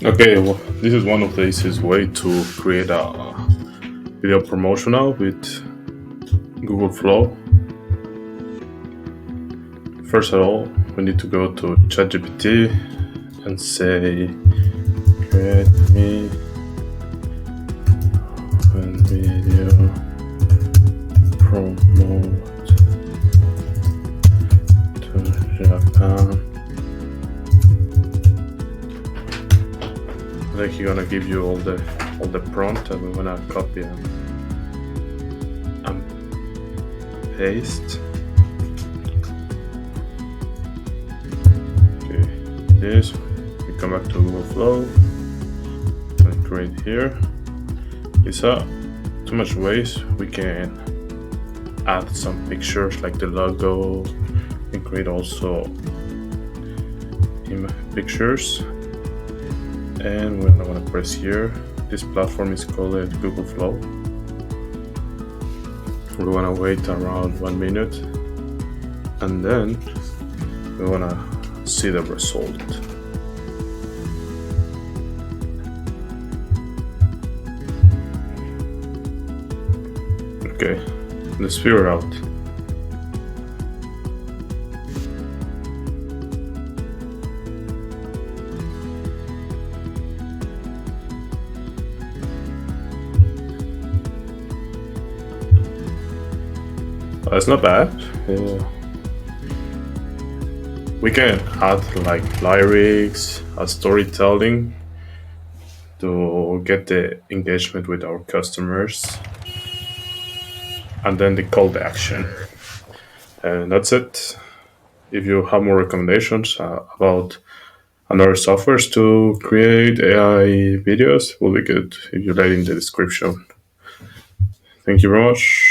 Okay, well, this is one of the easiest way to create a video promotional with Google Flow. First of all, we need to go to ChatGPT and say, create me a video promote to Japan. Like he's gonna give you all the prompt, and we're gonna copy and paste. Okay, this. We come back to Google Flow and create here. These are too much ways we can add some pictures like the logo and create also pictures. And we're gonna press here. This platform is called Google Flow. We wanna wait around 1 minute, and then we wanna see the result. Okay, let's figure out. It's not bad. We can add like lyrics, storytelling to get the engagement with our customers, and then the call to action. And that's it. If you have more recommendations about another softwares to create AI videos, will be good if you write in the description. Thank you very much.